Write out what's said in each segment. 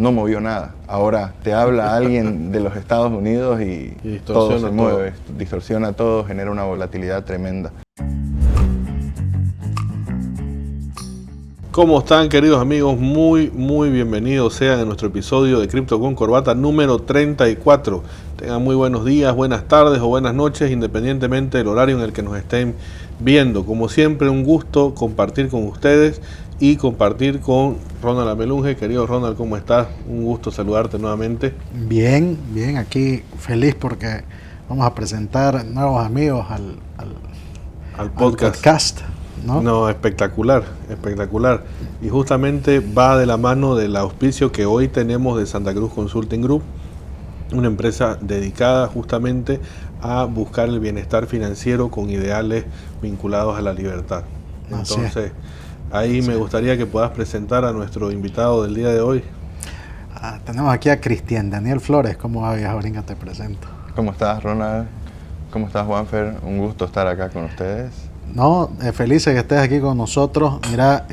no movió nada. Ahora te habla alguien de los Estados Unidos y todo se mueve, distorsiona todo, genera una volatilidad tremenda. ¿Cómo están, queridos amigos? Muy bienvenidos sean a nuestro episodio de Cripto con Corbata número 34. Tengan muy buenos días, buenas tardes o buenas noches, independientemente del horario en el que nos estén viendo. Como siempre, un gusto compartir con ustedes y compartir con Ronald Amelunge. Querido Ronald, ¿cómo estás? Un gusto saludarte nuevamente. Bien, aquí feliz porque vamos a presentar nuevos amigos al podcast. No, espectacular. Y justamente va de la mano del auspicio que hoy tenemos de Santa Cruz Consulting Group, una empresa dedicada justamente a buscar el bienestar financiero con ideales vinculados a la libertad. Entonces, ahí me gustaría que puedas presentar a nuestro invitado del día de hoy. Tenemos aquí a Cristian Daniel Flores. ¿Cómo va, viejo? Ahorita te presento. ¿Cómo estás, Ronald? ¿Cómo estás, Juanfer? Un gusto estar acá con ustedes. No, felices que estés aquí con nosotros. Mira,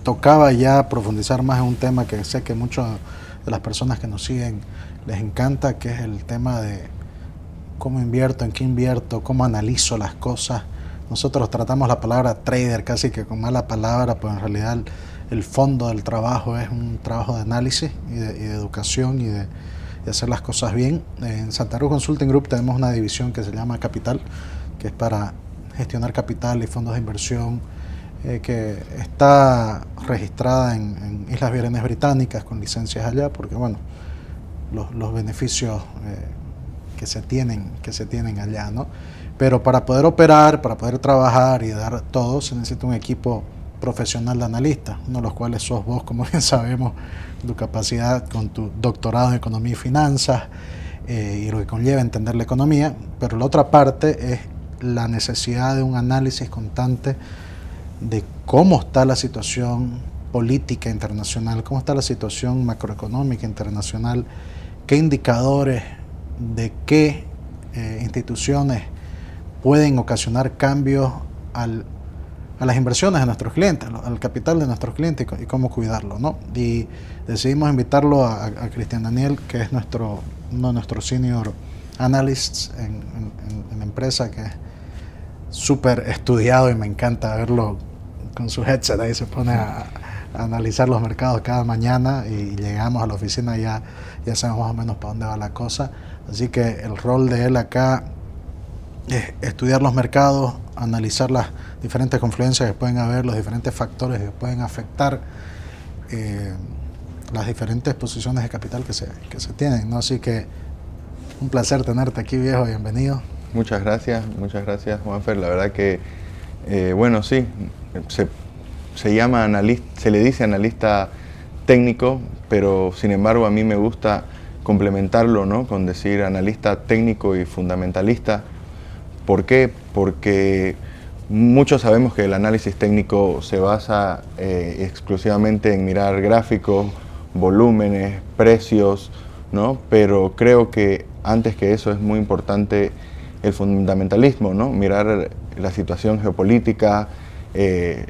tocaba ya profundizar más en un tema que sé que muchas de las personas que nos siguen les encanta, que es el tema de cómo invierto, en qué invierto, cómo analizo las cosas. Nosotros tratamos la palabra trader casi que con mala palabra, pues en realidad el fondo del trabajo es un trabajo de análisis y de educación y de hacer las cosas bien. En Santa Cruz Consulting Group tenemos una división que se llama Capital, que es para gestionar capital y fondos de inversión, que está registrada en Islas Vírgenes Británicas con licencias allá, porque bueno, los beneficios que se tienen allá, ¿no? Pero para poder operar, para poder trabajar y dar todo, se necesita un equipo profesional de analistas, uno de los cuales sos vos, como bien sabemos, tu capacidad con tu doctorado en Economía y Finanzas y lo que conlleva entender la economía. Pero la otra parte es la necesidad de un análisis constante de cómo está la situación política internacional, cómo está la situación macroeconómica internacional, qué indicadores de qué instituciones pueden ocasionar cambios a las inversiones de nuestros clientes, al capital de nuestros clientes y cómo cuidarlo, ¿no? Y decidimos invitarlo a Cristian Daniel, que es uno de nuestros senior analysts en la empresa, que es súper estudiado y me encanta verlo con su headset ahí, se pone a analizar los mercados cada mañana y llegamos a la oficina y ya sabemos más o menos para dónde va la cosa. Así que el rol de él acá es estudiar los mercados, analizar las diferentes confluencias que pueden haber, los diferentes factores que pueden afectar las diferentes posiciones de capital que se tienen, ¿no? Así que un placer tenerte aquí, viejo, bienvenido. Muchas gracias, Juanfer. La verdad que, bueno, sí, se llama analista, se le dice analista técnico, pero sin embargo a mí me gusta complementarlo, ¿no?, con decir analista técnico y fundamentalista. ¿Por qué? Porque muchos sabemos que el análisis técnico se basa exclusivamente en mirar gráficos, volúmenes, precios, ¿no? Pero creo que antes que eso es muy importante el fundamentalismo, ¿no? Mirar la situación geopolítica,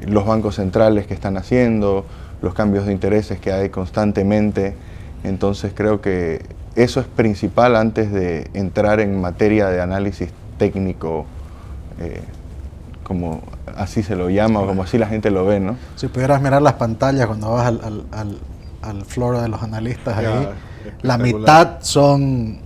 los bancos centrales que están haciendo, los cambios de intereses que hay constantemente. Entonces creo que eso es principal antes de entrar en materia de análisis técnico, como así se lo llama, o como así la gente lo ve, ¿no? Si pudieras mirar las pantallas cuando vas al floor de los analistas, ahí, la mitad son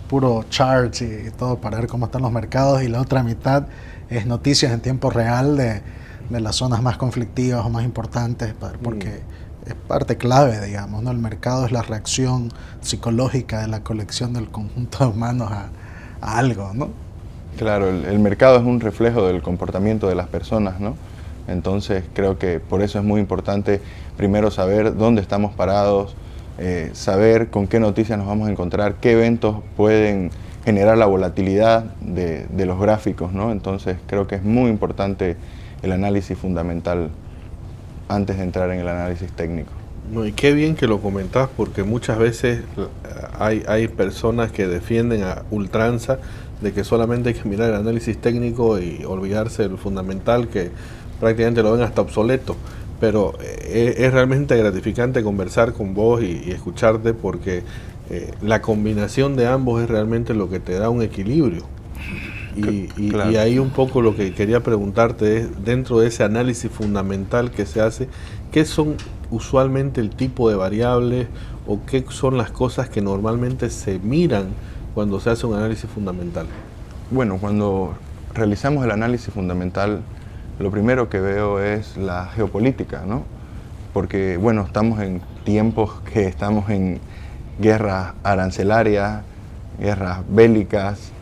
puro charts y todo para ver cómo están los mercados, y la otra mitad es noticias en tiempo real de las zonas más conflictivas o más importantes, porque es parte clave, digamos, ¿no? El mercado es la reacción psicológica de la colección del conjunto de humanos a algo, ¿no? Claro, el mercado es un reflejo del comportamiento de las personas, ¿no? Entonces creo que por eso es muy importante primero saber dónde estamos parados, saber con qué noticias nos vamos a encontrar, qué eventos pueden generar la volatilidad de los gráficos, ¿no? Entonces creo que es muy importante el análisis fundamental antes de entrar en el análisis técnico. No, y qué bien que lo comentás, porque muchas veces hay personas que defienden a ultranza de que solamente hay que mirar el análisis técnico y olvidarse del fundamental, que prácticamente lo ven hasta obsoleto. pero es realmente gratificante conversar con vos y escucharte, porque la combinación de ambos es realmente lo que te da un equilibrio. Claro. Y ahí un poco lo que quería preguntarte es, dentro de ese análisis fundamental que se hace, ¿qué son usualmente el tipo de variables o qué son las cosas que normalmente se miran cuando se hace un análisis fundamental? Bueno, cuando realizamos el análisis fundamental, lo primero que veo es la geopolítica, ¿no? Porque, bueno, estamos en tiempos que estamos en guerras arancelarias, guerras bélicas,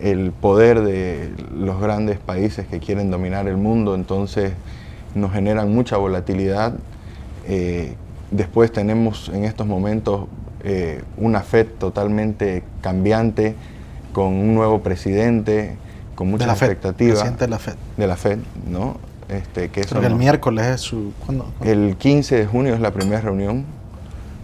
el poder de los grandes países que quieren dominar el mundo, entonces nos generan mucha volatilidad. Después tenemos en estos momentos una FED totalmente cambiante, con un nuevo presidente, con muchas expectativas. Presidente de la FED. De la FED, ¿no? Que eso el miércoles es su... ¿cuándo? El 15 de junio es la primera reunión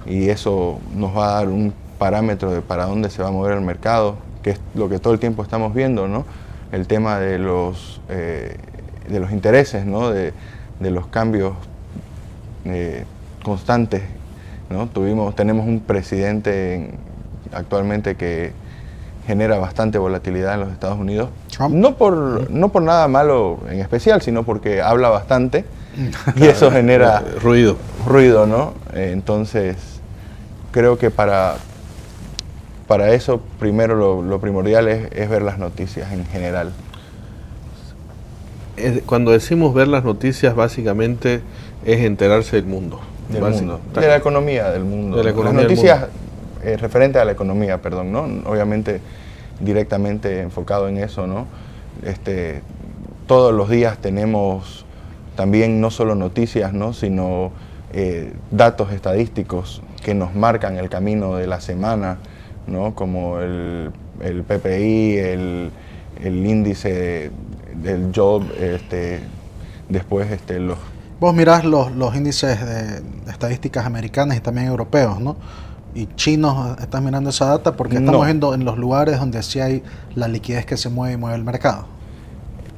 y eso nos va a dar un parámetro de para dónde se va a mover el mercado, que es lo que todo el tiempo estamos viendo, ¿no? El tema de los intereses, ¿no? De los cambios constantes, ¿no? Tenemos un presidente actualmente que genera bastante volatilidad en los Estados Unidos. Trump. No por nada malo en especial, sino porque habla bastante y eso genera ruido, ¿no? Entonces, creo que para eso, primero lo primordial es ver las noticias en general. Cuando decimos ver las noticias, básicamente es enterarse del mundo. De la economía del mundo. De la economía las noticias del mundo. Referente a la economía, perdón, ¿no? Obviamente directamente enfocado en eso, ¿no? Todos los días tenemos también no solo noticias, ¿no? Sino datos estadísticos que nos marcan el camino de la semana, ¿no? Como el PPI, el índice del job, después los... Vos mirás los índices de estadísticas americanas y también europeos, ¿no? Y chinos, ¿estás mirando esa data? Porque estamos viendo en los lugares donde sí hay la liquidez que se mueve y mueve el mercado.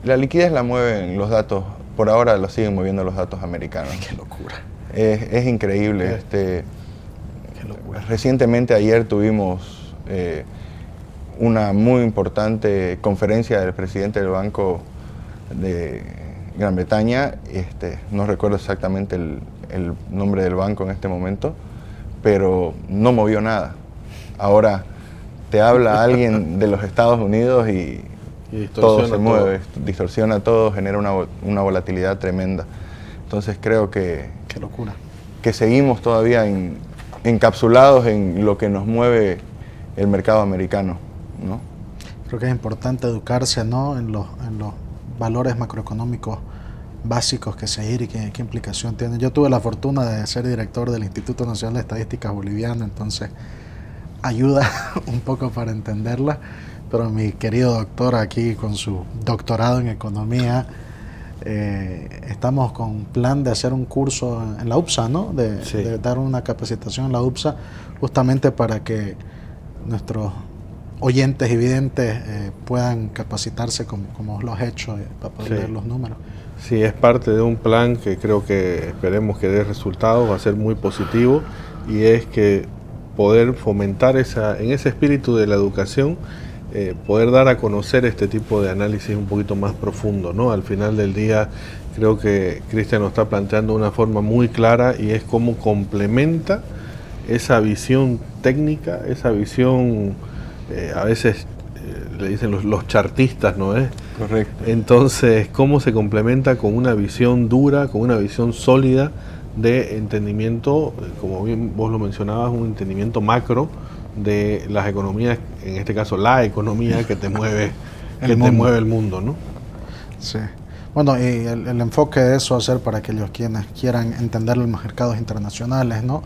La liquidez la mueven los datos, por ahora lo siguen moviendo los datos americanos. ¡Qué locura! Es increíble. ¡Qué locura! Recientemente ayer tuvimos una muy importante conferencia del presidente del Banco de Gran Bretaña. No recuerdo exactamente el nombre del banco en este momento, pero no movió nada. Ahora te habla alguien de los Estados Unidos y todo se mueve, distorsiona todo, genera una volatilidad tremenda. Entonces creo que... ¡Qué locura! Que seguimos todavía encapsulados en lo que nos mueve el mercado americano, ¿no? Creo que es importante educarse, ¿no? en los valores macroeconómicos básicos que seguir y qué implicación tienen. Yo tuve la fortuna de ser director del Instituto Nacional de Estadísticas Boliviano, entonces ayuda un poco para entenderla, pero mi querido doctor aquí con su doctorado en economía, estamos con plan de hacer un curso en la UPSA, ¿no? De dar una capacitación en la UPSA, justamente para que nuestros oyentes y videntes puedan capacitarse como lo has hecho para poder ver los números. Sí, es parte de un plan que creo que esperemos que dé resultados, va a ser muy positivo, y es que poder fomentar en ese espíritu de la educación, poder dar a conocer este tipo de análisis un poquito más profundo, ¿no? Al final del día creo que Cristian nos está planteando de una forma muy clara, y es cómo complementa esa visión técnica, esa visión, a veces le dicen los chartistas, ¿no es? Correcto. Entonces, cómo se complementa con una visión dura, con una visión sólida de entendimiento, como bien vos lo mencionabas, un entendimiento macro de las economías, en este caso la economía que te mueve el mundo, ¿no? Sí. Bueno, y el enfoque de eso va a ser para aquellos quienes quieran entender los mercados internacionales, ¿no?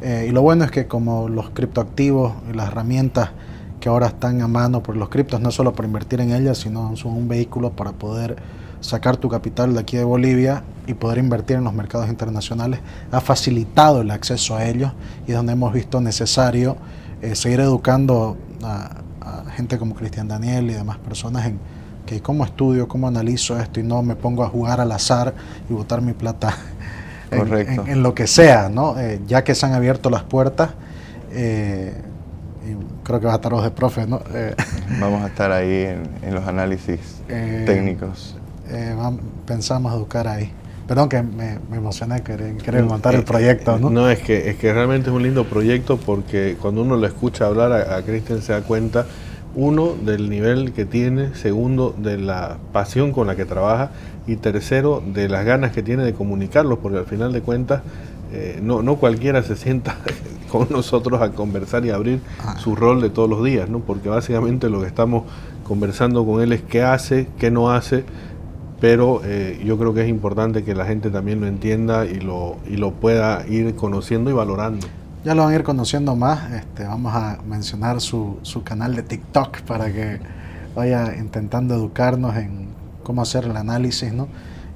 Y lo bueno es que como los criptoactivos y las herramientas que ahora están a mano por los criptos, no solo para invertir en ellas, sino son un vehículo para poder sacar tu capital de aquí de Bolivia y poder invertir en los mercados internacionales, ha facilitado el acceso a ellos, y es donde hemos visto necesario seguir educando a gente como Cristian Daniel y demás personas en que cómo estudio, cómo analizo esto y no me pongo a jugar al azar y botar mi plata Correcto. en lo que sea, ¿no? Ya que se han abierto las puertas, y creo que va a estar vos de profe, ¿no? Vamos a estar ahí en los análisis técnicos. Pensamos educar ahí. Perdón que me emocioné querer montar el proyecto, ¿no? No, es que realmente es un lindo proyecto, porque cuando uno lo escucha hablar a Cristian se da cuenta, uno, del nivel que tiene; segundo, de la pasión con la que trabaja; y tercero, de las ganas que tiene de comunicarlo, porque al final de cuentas no cualquiera se sienta con nosotros a conversar y a abrir su rol de todos los días, ¿no? Porque básicamente lo que estamos conversando con él es qué hace, qué no hace, pero yo creo que es importante que la gente también lo entienda y lo pueda ir conociendo y valorando. Ya lo van a ir conociendo más. Vamos a mencionar su canal de TikTok para que vaya intentando educarnos en cómo hacer el análisis, ¿no?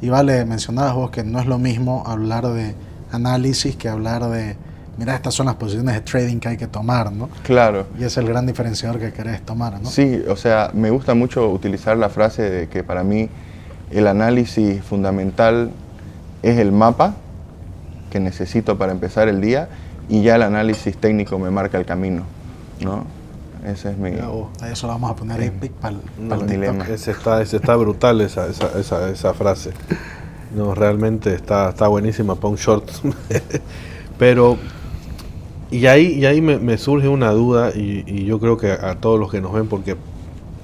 Y vale, mencionabas vos que no es lo mismo hablar de análisis que hablar de, mira, estas son las posiciones de trading que hay que tomar, ¿no? Claro. Y es el gran diferenciador que querés tomar, ¿no? Sí, o sea, me gusta mucho utilizar la frase de que para mí el análisis fundamental es el mapa que necesito para empezar el día, y ya el análisis técnico me marca el camino, ¿no? Ese es mi... Eso lo vamos a poner ahí para el dilema. Ese está brutal esa frase. No, realmente está buenísima para un short. Pero, y ahí me surge una duda, y yo creo que a todos los que nos ven, porque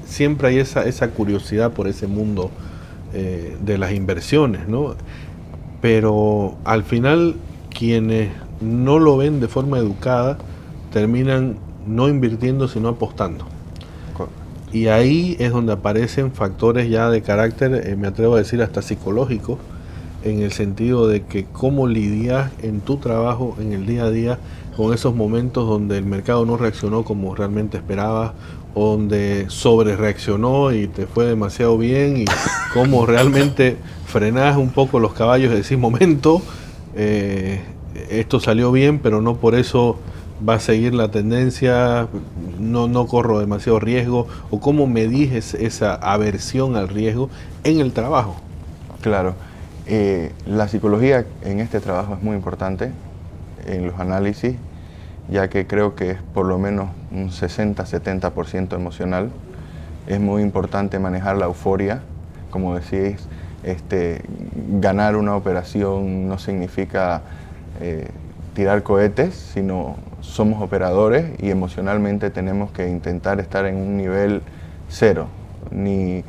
siempre hay esa curiosidad por ese mundo de las inversiones, ¿no? Pero al final, quienes no lo ven de forma educada terminan no invirtiendo, sino apostando. Y ahí es donde aparecen factores ya de carácter, me atrevo a decir hasta psicológicos, en el sentido de que cómo lidias en tu trabajo, en el día a día, con esos momentos donde el mercado no reaccionó como realmente esperabas, o donde sobre reaccionó y te fue demasiado bien, y cómo realmente frenás un poco los caballos y decís, momento, esto salió bien, pero no por eso va a seguir la tendencia, no corro demasiado riesgo, o cómo medís esa aversión al riesgo en el trabajo. Claro. La psicología en este trabajo es muy importante, en los análisis, ya que creo que es por lo menos un 60-70% emocional. Es muy importante manejar la euforia. Como decís, ganar una operación no significa tirar cohetes, sino somos operadores y emocionalmente tenemos que intentar estar en un nivel cero, ni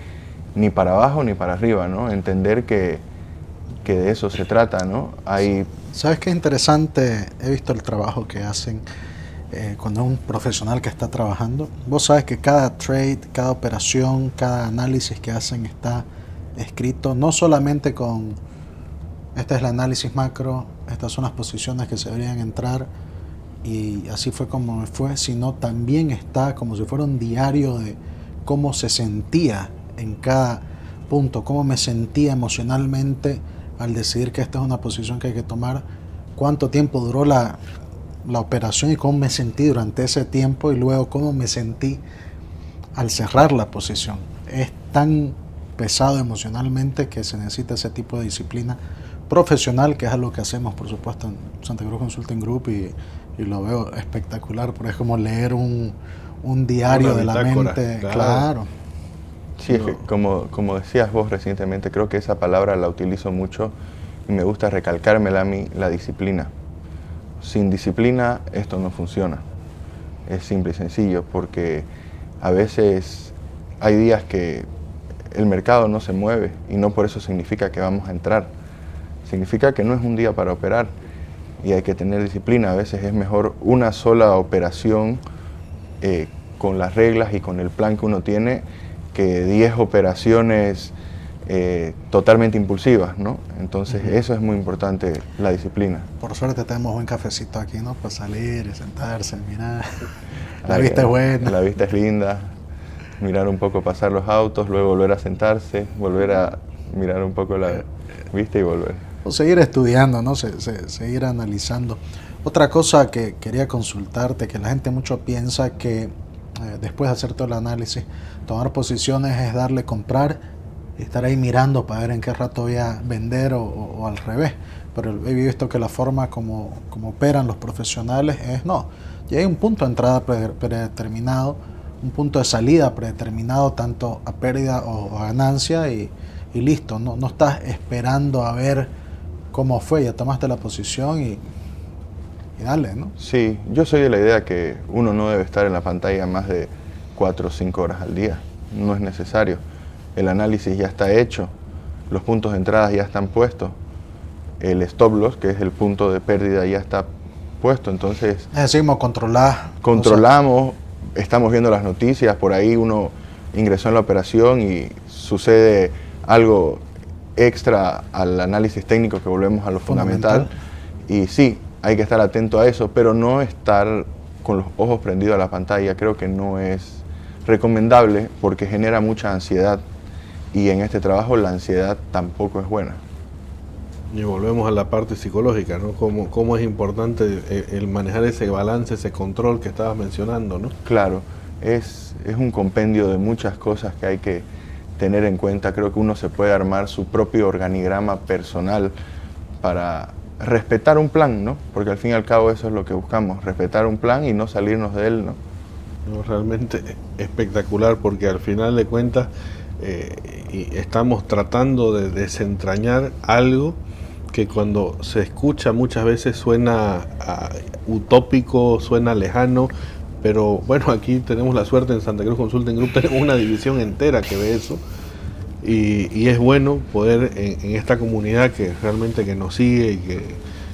para abajo ni para arriba, ¿no? Entender que de eso se trata, ¿no? ¿Sabes qué interesante? He visto el trabajo que hacen cuando es un profesional que está trabajando. Vos sabes que cada trade, cada operación, cada análisis que hacen está escrito no solamente con este es el análisis macro, estas son las posiciones que se deberían entrar y así fue como me fue, sino también está como si fuera un diario de cómo se sentía en cada punto, cómo me sentía emocionalmente al decidir que esta es una posición que hay que tomar, cuánto tiempo duró la operación y cómo me sentí durante ese tiempo, y luego cómo me sentí al cerrar la posición. Es tan pesado emocionalmente que se necesita ese tipo de disciplina profesional, que es algo que hacemos, por supuesto, en Santa Cruz Consulting Group, y lo veo espectacular, porque es como leer un diario de la mente. Claro. Sí, es que como decías vos recientemente, creo que esa palabra la utilizo mucho y me gusta recalcármela a mí, la disciplina. Sin disciplina esto no funciona. Es simple y sencillo, porque a veces hay días que el mercado no se mueve y no por eso significa que vamos a entrar. Significa que no es un día para operar y hay que tener disciplina. A veces es mejor una sola operación con las reglas y con el plan que uno tiene, que 10 operaciones totalmente impulsivas, ¿no? Entonces eso es muy importante, la disciplina. Por suerte tenemos buen cafecito aquí, ¿no? Para salir y sentarse, mirar. La vista es buena. La vista es linda. Mirar un poco pasar los autos, luego volver a sentarse, volver a mirar un poco la vista y volver. O seguir estudiando, ¿no? Seguir analizando. Otra cosa que quería consultarte, que la gente mucho piensa que después de hacer todo el análisis, tomar posiciones es darle comprar y estar ahí mirando para ver en qué rato voy a vender o al revés. pero he visto que la forma como operan los profesionales es no. Y hay un punto de entrada predeterminado, un punto de salida predeterminado, tanto a pérdida o a ganancia, y listo. No estás esperando a ver cómo fue, ya tomaste la posición y dale, ¿no? Sí, yo soy de la idea que uno no debe estar en la pantalla más de 4 o 5 horas al día. No es necesario. El análisis ya está hecho, los puntos de entrada ya están puestos, el stop loss, que es el punto de pérdida, ya está puesto. Entonces, decimos controlamos, estamos viendo las noticias, por ahí uno ingresó en la operación y sucede algo extra al análisis técnico, que volvemos a lo fundamental. Y sí, hay que estar atento a eso, pero no estar con los ojos prendidos a la pantalla. Creo que no es recomendable porque genera mucha ansiedad, y en este trabajo la ansiedad tampoco es buena. Y volvemos a la parte psicológica, ¿no? Cómo es importante el manejar ese balance, ese control que estabas mencionando, ¿no? Claro, es un compendio de muchas cosas que hay que tener en cuenta. Creo que uno se puede armar su propio organigrama personal para respetar un plan, ¿no? Porque al fin y al cabo eso es lo que buscamos, respetar un plan y no salirnos de él, ¿no? No, realmente espectacular, porque al final de cuentas y estamos tratando de desentrañar algo que cuando se escucha muchas veces suena utópico, suena lejano, pero bueno, aquí tenemos la suerte en Santa Cruz Consulting Group, tenemos una división entera que ve eso, y es bueno poder en esta comunidad que realmente que nos sigue y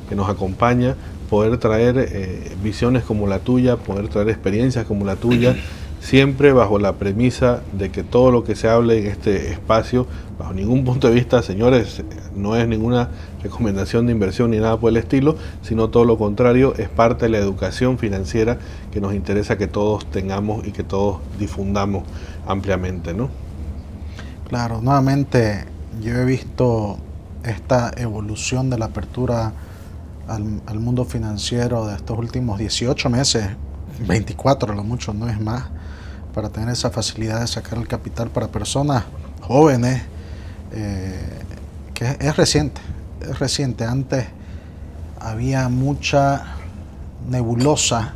que nos acompaña, poder traer visiones como la tuya, poder traer experiencias como la tuya, siempre bajo la premisa de que todo lo que se hable en este espacio, bajo ningún punto de vista, señores, no es ninguna recomendación de inversión ni nada por el estilo, sino todo lo contrario, es parte de la educación financiera que nos interesa que todos tengamos y que todos difundamos ampliamente, ¿no? Claro, nuevamente yo he visto esta evolución de la apertura al mundo financiero de estos últimos 18 meses, 24 a lo mucho, no es más, para tener esa facilidad de sacar el capital para personas jóvenes, que es reciente. Antes había mucha nebulosa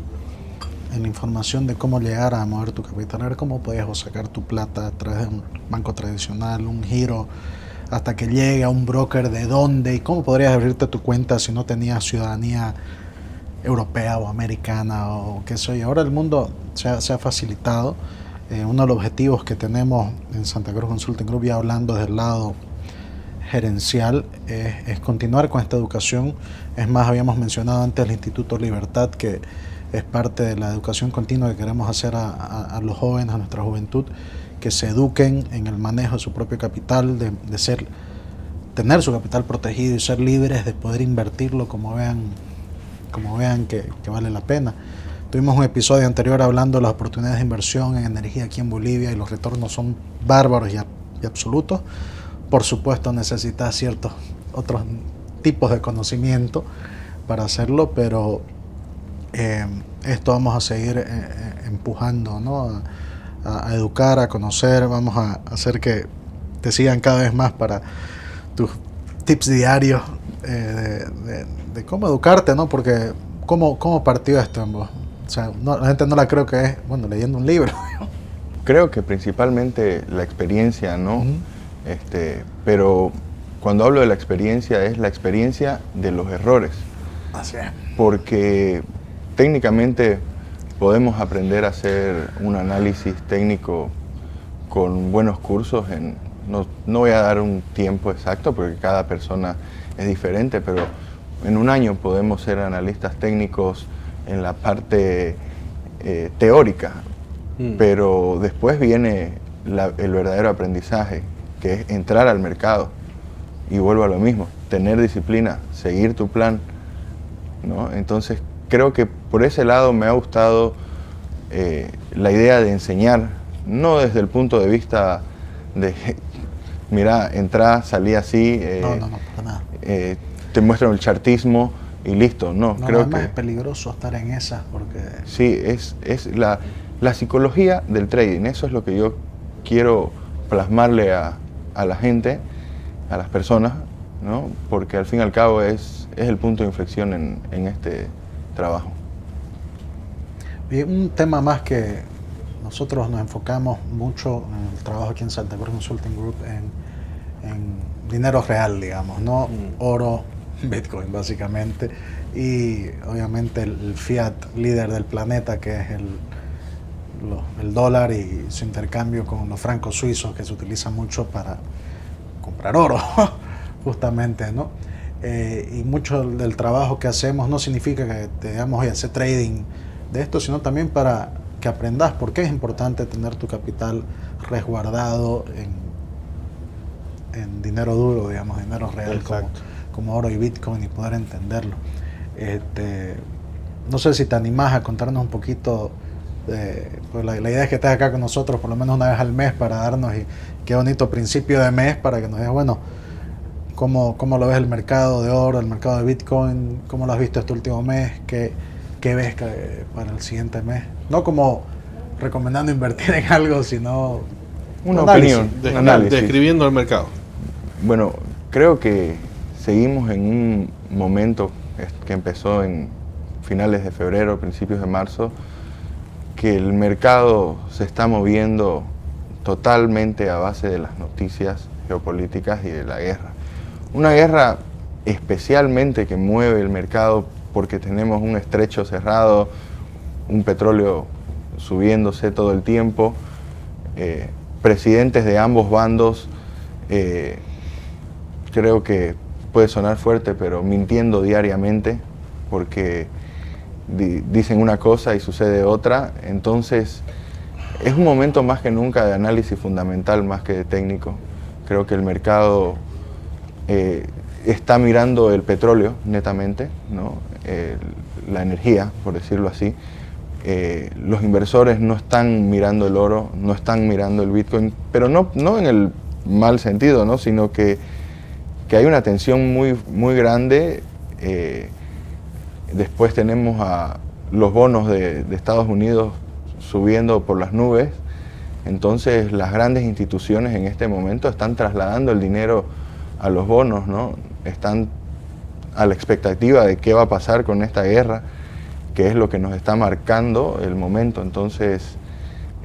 en la información de cómo llegar a mover tu capital, a ver cómo podías sacar tu plata a través de un banco tradicional, un giro, hasta que llegue a un broker de dónde y cómo podrías abrirte tu cuenta si no tenías ciudadanía europea o americana o qué sé yo. Ahora el mundo se ha facilitado. Uno de los objetivos que tenemos en Santa Cruz Consulting Group, ya hablando del lado gerencial, es continuar con esta educación. Es más, habíamos mencionado antes el Instituto Libertad, que es parte de la educación continua que queremos hacer a los jóvenes, a nuestra juventud, que se eduquen en el manejo de su propio capital, tener su capital protegido y ser libres de poder invertirlo como vean que vale la pena. Tuvimos un episodio anterior hablando de las oportunidades de inversión en energía aquí en Bolivia, y los retornos son bárbaros y absolutos. Por supuesto necesitas ciertos otros tipos de conocimiento para hacerlo, pero esto vamos a seguir empujando, ¿no? A educar, a conocer, vamos a hacer que te sigan cada vez más para tus tips diarios de cómo educarte, ¿no? Porque ¿cómo partió esto en vos? O sea, la gente no la creo que es, bueno, leyendo un libro. Creo que principalmente la experiencia, ¿no? Pero cuando hablo de la experiencia, es la experiencia de los errores. Así es. Porque técnicamente podemos aprender a hacer un análisis técnico con buenos cursos. No voy a dar un tiempo exacto porque cada persona es diferente, pero en un año podemos ser analistas técnicos en la parte teórica, pero después viene el verdadero aprendizaje, que es entrar al mercado, y vuelvo a lo mismo, tener disciplina, seguir tu plan, ¿no? Entonces creo que por ese lado me ha gustado la idea de enseñar, no desde el punto de vista de mira, entrá, salí así, No, para nada. Te muestran el chartismo y listo, no, creo que es peligroso estar en esas porque... Sí, es la psicología del trading, eso es lo que yo quiero plasmarle a la gente, a las personas, ¿no? Porque al fin y al cabo es el punto de inflexión en este trabajo. Y un tema más que nosotros nos enfocamos mucho en el trabajo aquí en Santa Cruz Consulting Group en dinero real, digamos, ¿no? Oro, Bitcoin básicamente, y obviamente el fiat líder del planeta, que es el dólar y su intercambio con los francos suizos, que se utiliza mucho para comprar oro, justamente, ¿no? Y mucho del trabajo que hacemos no significa que tengamos que hacer trading de esto, sino también para que aprendas por qué es importante tener tu capital resguardado en dinero duro, digamos, dinero real, como oro y Bitcoin, y poder entenderlo. No sé si te animás a contarnos un poquito. Pues la idea es que estés acá con nosotros por lo menos una vez al mes para darnos, y qué bonito principio de mes para que nos digas, bueno, cómo lo ves el mercado de oro, el mercado de Bitcoin, cómo lo has visto este último mes, qué ves para el siguiente mes. No como recomendando invertir en algo, sino una opinión, un análisis. Describiendo el mercado. Bueno, creo que seguimos en un momento que empezó en finales de febrero, principios de marzo, que el mercado se está moviendo totalmente a base de las noticias geopolíticas y de la guerra. Una guerra especialmente que mueve el mercado porque tenemos un estrecho cerrado, un petróleo subiéndose todo el tiempo, presidentes de ambos bandos, creo que puede sonar fuerte, pero mintiendo diariamente, porque dicen una cosa y sucede otra. Entonces es un momento más que nunca de análisis fundamental más que de técnico. Creo que el mercado está mirando el petróleo netamente, ¿no? La energía, por decirlo así. Los inversores no están mirando el oro, no están mirando el Bitcoin, pero no en el mal sentido, ¿no? Sino que hay una tensión muy grande. Después tenemos a los bonos de Estados Unidos subiendo por las nubes. Entonces las grandes instituciones en este momento están trasladando el dinero a los bonos, ¿no? Están a la expectativa de qué va a pasar con esta guerra, que es lo que nos está marcando el momento. Entonces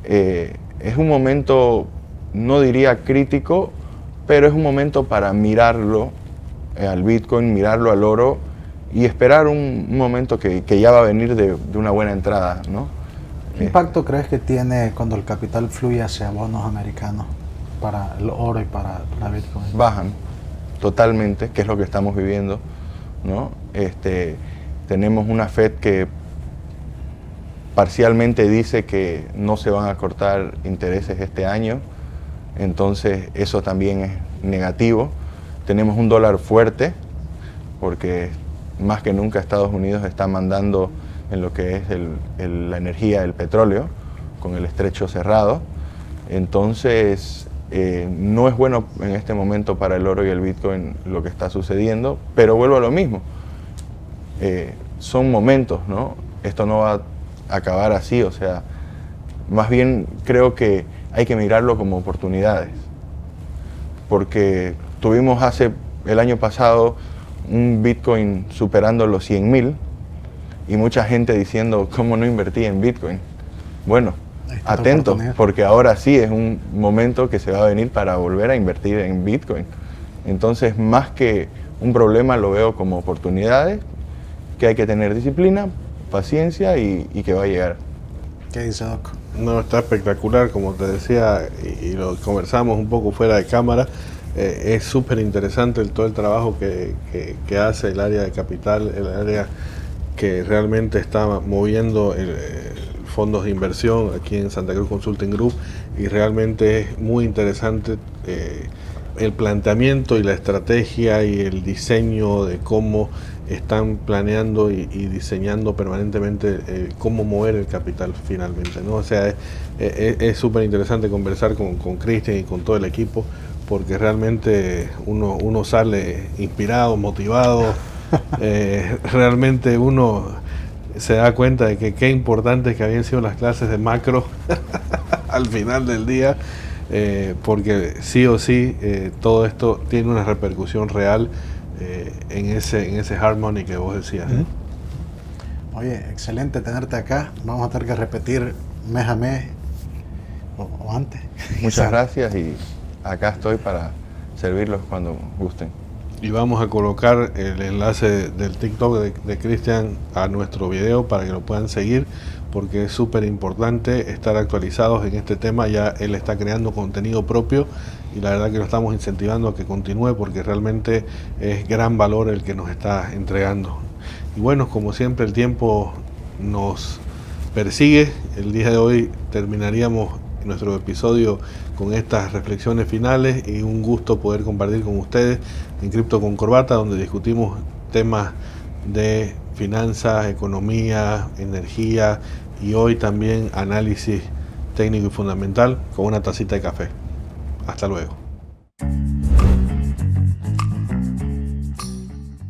es un momento, no diría crítico, pero es un momento para mirarlo al Bitcoin, mirarlo al oro, y esperar un momento que ya va a venir de una buena entrada, ¿no? ¿Qué impacto crees que tiene cuando el capital fluye hacia bonos americanos para el oro y para la Bitcoin? Bajan totalmente, que es lo que estamos viviendo, ¿no? Tenemos una Fed que parcialmente dice que no se van a cortar intereses este año, entonces eso también es negativo. Tenemos un dólar fuerte, porque más que nunca Estados Unidos está mandando en lo que es la energía, el petróleo, con el estrecho cerrado. Entonces no es bueno en este momento para el oro y el Bitcoin lo que está sucediendo, pero vuelvo a lo mismo. Son momentos, ¿no? Esto no va a acabar así, o sea, más bien creo que hay que mirarlo como oportunidades, porque tuvimos el año pasado un Bitcoin superando los 100,000 y mucha gente diciendo, ¿cómo no invertí en Bitcoin? Bueno, atentos, porque ahora sí es un momento que se va a venir para volver a invertir en Bitcoin. Entonces, más que un problema, lo veo como oportunidades, que hay que tener disciplina, paciencia y que va a llegar. ¿Qué dice Doc? No, está espectacular, como te decía, y lo conversamos un poco fuera de cámara. Es súper interesante todo el trabajo que hace el área de capital, el área que realmente está moviendo fondos de inversión aquí en Santa Cruz Consulting Group, y realmente es muy interesante el planteamiento y la estrategia y el diseño de cómo están planeando y diseñando permanentemente cómo mover el capital finalmente, ¿no? O sea, es súper interesante conversar con Cristian y con todo el equipo, porque realmente uno sale inspirado, motivado, realmente uno se da cuenta de que qué importantes que habían sido las clases de macro al final del día, porque sí o sí todo esto tiene una repercusión real en ese harmony que vos decías. Oye, excelente tenerte acá. Vamos a tener que repetir mes a mes o antes. Muchas gracias y acá estoy para servirlos cuando gusten. Y vamos a colocar el enlace del TikTok de Cristian a nuestro video para que lo puedan seguir, porque es súper importante estar actualizados en este tema. Ya él está creando contenido propio y la verdad que lo estamos incentivando a que continúe, porque realmente es gran valor el que nos está entregando. Y bueno, como siempre el tiempo nos persigue. El día de hoy terminaríamos nuestro episodio con estas reflexiones finales y un gusto poder compartir con ustedes en Cripto con Corbata, donde discutimos temas de finanzas, economía, energía y hoy también análisis técnico y fundamental con una tacita de café. Hasta luego.